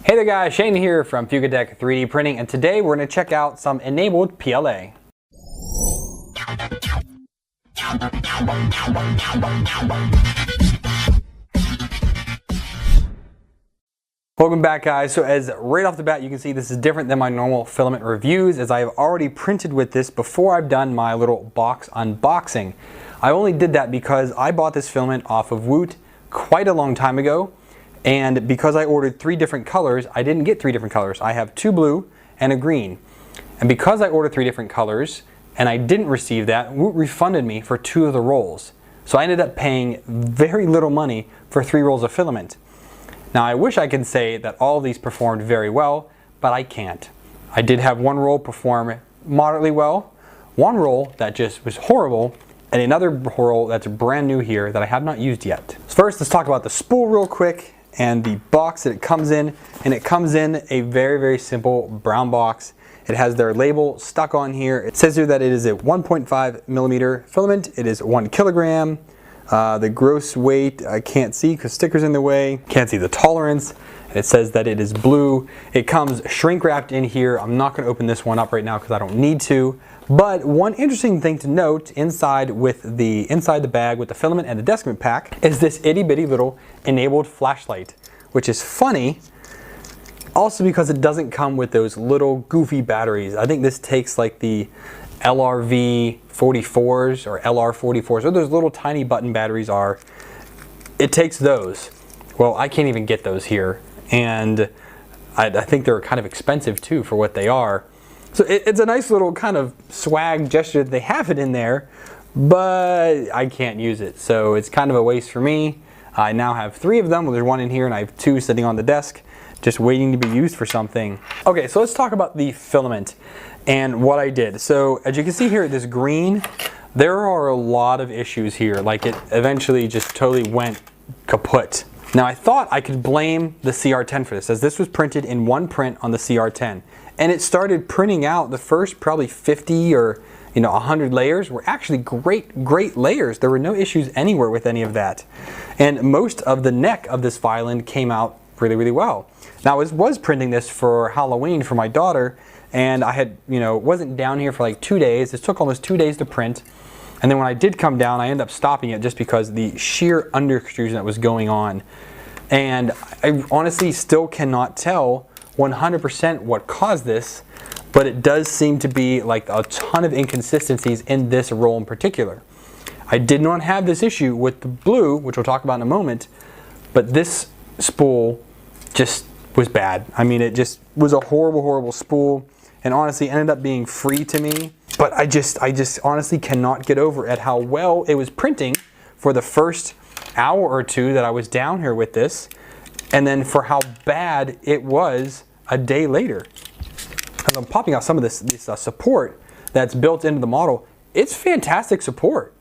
Hey there guys, Shane here from Fugatech 3D Printing, and today we're going to check out some enabled PLA. Welcome back guys. So as right off the bat you can see this is different than my normal filament reviews, as I have already printed with this before I've done my little box unboxing. I only did that because I bought this filament off of Woot quite a long time ago. And because I ordered 3 different colors, I didn't get 3 different colors. I have 2 blue and a green. And because I ordered 3 different colors and I didn't receive that, Woot refunded me for 2 of the rolls. So I ended up paying very little money for 3 rolls of filament. Now I wish I could say that all of these performed very well, but I can't. I did have 1 roll perform moderately well, 1 roll that just was horrible, and another roll that's brand new here that I have not used yet. So first let's talk about the spool real quick and the box that it comes in. And it comes in a very simple brown box. It has their label stuck on here. It says here that it is a 1.5 millimeter filament. It is 1 kilogram. The gross weight I can't see because sticker's in the way. Can't see the tolerance. And it says that it is blue. It comes shrink wrapped in here. I'm not going to open this one up right now because I don't need to. But one interesting thing to note inside the bag with the filament and the Deskman pack is this itty bitty little enabled flashlight, which is funny also because it doesn't come with those little goofy batteries. I think this takes like the LRV 44s or LR 44s, or those little tiny button batteries are. It takes those. Well, I can't even get those here, and I think they're kind of expensive too for what they are. So it's a nice little kind of swag gesture that they have it in there, but I can't use it. So it's kind of a waste for me. I now have 3 of them. Well, there's 1 in here and I have 2 sitting on the desk just waiting to be used for something. Okay, so let's talk about the filament and what I did. So as you can see here, this green, there are a lot of issues here. Like it eventually just totally went kaput. Now I thought I could blame the CR10 for this, as this was printed in 1 print on the CR10. And it started printing out the first probably 50 or 100 layers were actually great layers. There were no issues anywhere with any of that. And most of the neck of this violin came out really well. Now I was printing this for Halloween for my daughter, and I had, wasn't down here for like 2 days. This took almost 2 days to print. And then when I did come down, I ended up stopping it just because the sheer under extrusion that was going on. And I honestly still cannot tell 100% what caused this, but it does seem to be like a ton of inconsistencies in this roll in particular. I did not have this issue with the blue, which we'll talk about in a moment, but this spool just was bad. I mean, it just was a horrible spool, and honestly ended up being free to me. But I just honestly cannot get over at how well it was printing for the first hour or 2 that I was down here with this, and then for how bad it was a day later. As I'm popping out some of this support that's built into the model, it's fantastic support.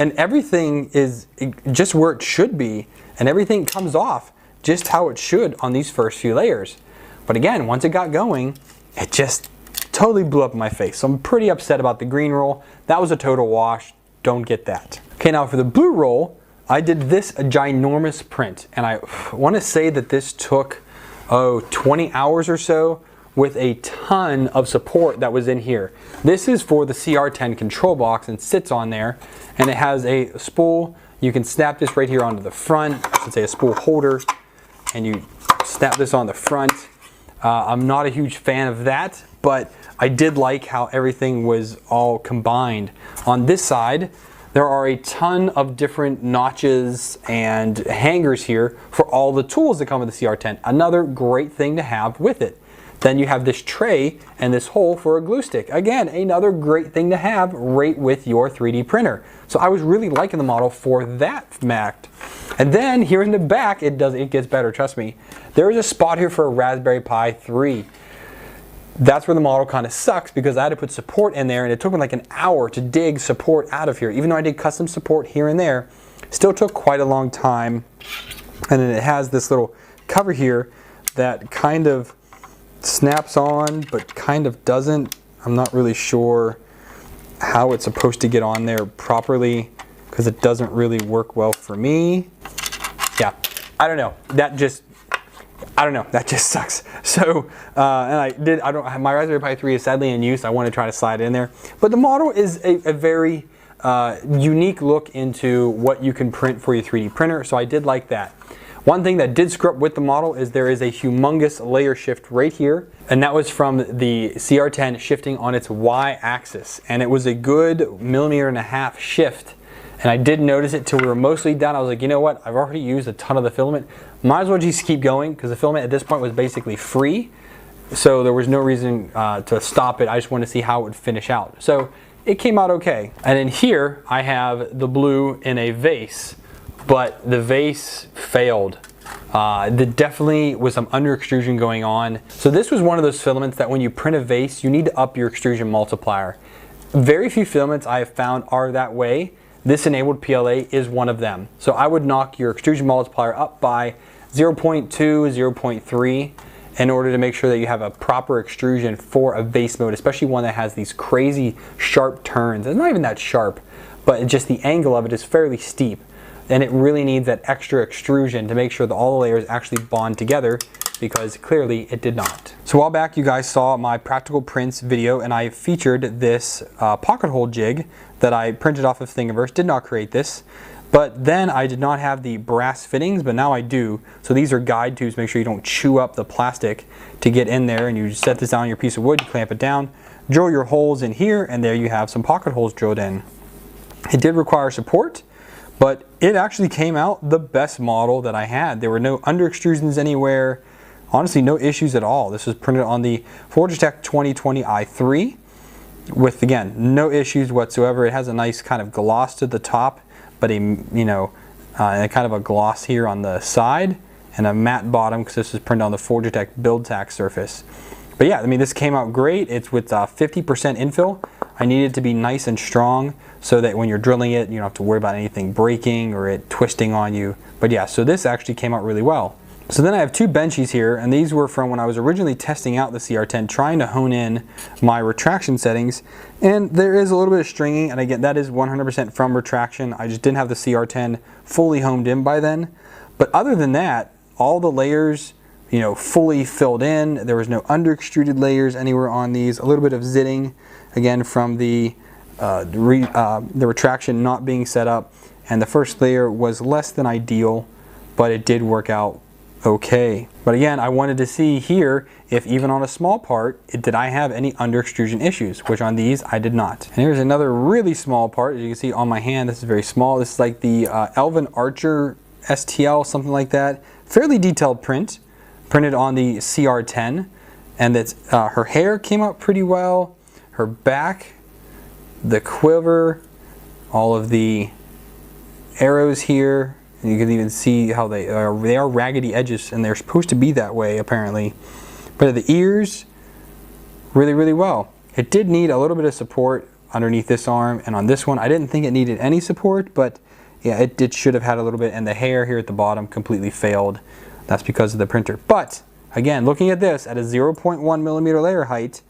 And everything is just where it should be, and everything comes off just how it should on these first few layers. But again, once it got going, it just totally blew up in my face. So I'm pretty upset about the green roll. That was a total wash. Don't get that. Okay, now for the blue roll, I did this a ginormous print, and I want to say that this took 20 hours or so with a ton of support that was in here. This is for the CR10 control box and sits on there, and it has a spool. You can snap this right here onto the front. I should say a spool holder, and you snap this on the front. I'm not a huge fan of that, but I did like how everything was all combined. On this side, there are a ton of different notches and hangers here for all the tools that come with the CR10. Another great thing to have with it. Then you have this tray and this hole for a glue stick. Again, another great thing to have right with your 3D printer. So I was really liking the model for that fact. And then here in the back, it gets better, trust me. There is a spot here for a Raspberry Pi 3. That's where the model kind of sucks because I had to put support in there, and it took me like an hour to dig support out of here. Even though I did custom support here and there, still took quite a long time. And then it has this little cover here that kind of snaps on but kind of doesn't. I'm not really sure how it's supposed to get on there properly because it doesn't really work well for me. Yeah, I don't know. I don't know, that just sucks. So, my Raspberry Pi 3 is sadly in use. I want to try to slide it in there. But the model is a very unique look into what you can print for your 3D printer, so I did like that. One thing that did screw up with the model is there is a humongous layer shift right here, and that was from the CR10 shifting on its Y-axis, and it was a good 1.5 millimeter shift. And I did notice it till we were mostly done. I was like, you know what? I've already used a ton of the filament. Might as well just keep going because the filament at this point was basically free. So there was no reason to stop it. I just wanted to see how it would finish out. So it came out okay. And then here I have the blue in a vase, but the vase failed. There definitely was some under extrusion going on. So this was one of those filaments that when you print a vase, you need to up your extrusion multiplier. Very few filaments I have found are that way. This enabled PLA is one of them. So I would knock your extrusion multiplier up by 0.2, 0.3 in order to make sure that you have a proper extrusion for a vase mode, especially one that has these crazy sharp turns. It's not even that sharp, but just the angle of it is fairly steep. And it really needs that extra extrusion to make sure that all the layers actually bond together, because clearly it did not. So a while back you guys saw my practical prints video, and I featured this pocket hole jig that I printed off of Thingiverse. Did not create this, but then I did not have the brass fittings, but now I do. So these are guide tubes, make sure you don't chew up the plastic to get in there, and you just set this down on your piece of wood, you clamp it down, drill your holes in here, and there you have some pocket holes drilled in. It did require support, but it actually came out the best model that I had. There were no under extrusions anywhere. Honestly, no issues at all. This was printed on the Forgetech 2020 i3 with, again, no issues whatsoever. It has a nice kind of gloss to the top, but and kind of a gloss here on the side and a matte bottom because this was printed on the Forgetech BuildTack surface. But yeah, I mean, this came out great. It's with 50% infill. I need it to be nice and strong so that when you're drilling it, you don't have to worry about anything breaking or it twisting on you. But yeah, so this actually came out really well. So then I have two benchies here, and these were from when I was originally testing out the CR10, trying to hone in my retraction settings. And there is a little bit of stringing, and again, that is 100% from retraction. I just didn't have the CR10 fully honed in by then. But other than that, all the layers, fully filled in. There was no under extruded layers anywhere on these. A little bit of zitting, again, from the retraction not being set up. And the first layer was less than ideal, but it did work out okay. But again, I wanted to see here if even on a small part, did I have any under extrusion issues, which on these I did not. And here's another really small part. As you can see on my hand, this is very small. This is like the Elvin Archer STL, something like that. Fairly detailed print, printed on the CR10. And that's her hair came out pretty well. Her back, the quiver, all of the arrows here. And you can even see how they are raggedy edges, and they're supposed to be that way apparently. But the ears, really, really well. It did need a little bit of support underneath this arm, and on this one I didn't think it needed any support, but yeah, it should have had a little bit. And the hair here at the bottom completely failed. That's because of the printer. But again, looking at this at a 0.1 millimeter layer height,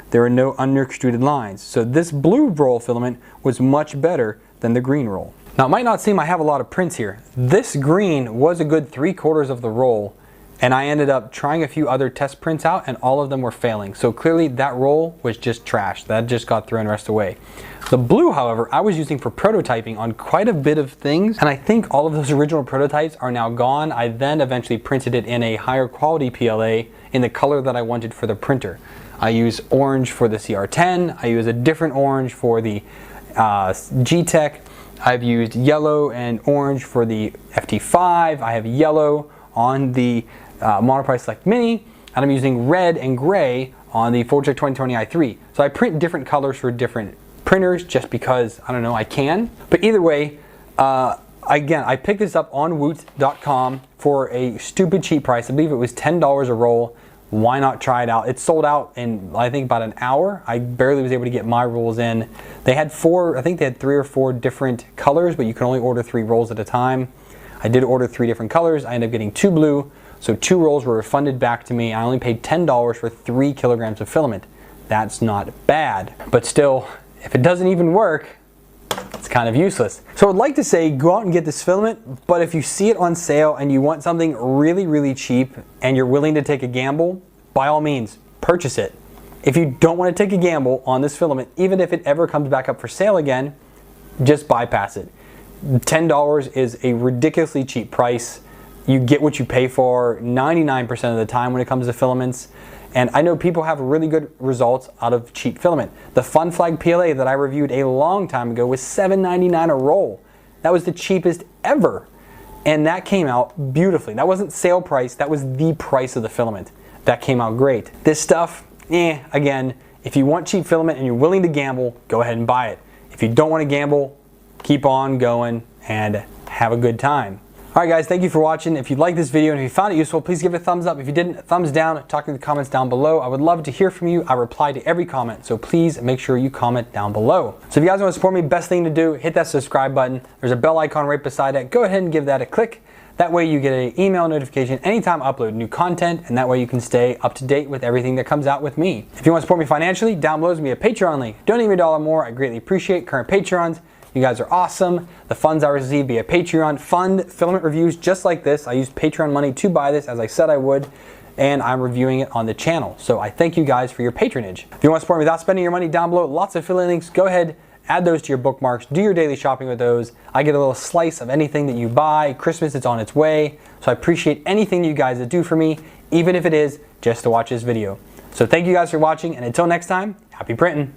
there are no under extruded lines. So this blue roll filament was much better than the green roll. Now it might not seem I have a lot of prints here. This green was a good 3/4 of the roll, and I ended up trying a few other test prints out and all of them were failing. So clearly that roll was just trash. That just got thrown rest away. The blue, however, I was using for prototyping on quite a bit of things, and I think all of those original prototypes are now gone. I then eventually printed it in a higher quality PLA in the color that I wanted for the printer. I use orange for the CR10, I use a different orange for the G-Tech, I've used yellow and orange for the FT5, I have yellow on the Monoprice Select Mini, and I'm using red and gray on the Forgetech 2020 i3. So I print different colors for different printers just because, I don't know, I can. But either way, again, I picked this up on Woot.com for a stupid cheap price. I believe it was $10 a roll. Why not try it out? It sold out in, I think, about an hour. I barely was able to get my rolls in. They had I think they had 3 or 4 different colors, but you can only order 3 rolls at a time. I did order 3 different colors. I ended up getting 2 blue, so 2 rolls were refunded back to me. I only paid $10 for 3 kilograms of filament. That's not bad, but still, if it doesn't even work, it's kind kind of useless. So I'd like to say go out and get this filament, but if you see it on sale and you want something really, really cheap and you're willing to take a gamble, by all means, purchase it. If you don't want to take a gamble on this filament, even if it ever comes back up for sale again, just bypass it. $10 is a ridiculously cheap price. You get what you pay for 99% of the time when it comes to filaments. And I know people have really good results out of cheap filament. The Fun Flag PLA that I reviewed a long time ago was $7.99 a roll. That was the cheapest ever. And that came out beautifully. That wasn't sale price, that was the price of the filament. That came out great. This stuff, again, if you want cheap filament and you're willing to gamble, go ahead and buy it. If you don't want to gamble, keep on going and have a good time. Alright guys, thank you for watching. If you liked this video and if you found it useful, please give it a thumbs up. If you didn't, thumbs down. Talk in the comments down below. I would love to hear from you. I reply to every comment, so please make sure you comment down below. So if you guys want to support me, best thing to do, hit that subscribe button. There's a bell icon right beside it. Go ahead and give that a click. That way you get an email notification anytime I upload new content, and that way you can stay up to date with everything that comes out with me. If you want to support me financially, down below is going to be a Patreon link. Donate me $1 more. I greatly appreciate current Patreons. You guys are awesome. The funds I receive via Patreon fund filament reviews just like this. I used Patreon money to buy this, as I said I would, and I'm reviewing it on the channel. So I thank you guys for your patronage. If you want to support me without spending your money, down below, lots of affiliate links. Go ahead, add those to your bookmarks. Do your daily shopping with those. I get a little slice of anything that you buy. Christmas is on its way. So I appreciate anything you guys do for me, even if it is just to watch this video. So thank you guys for watching, and until next time, happy printing.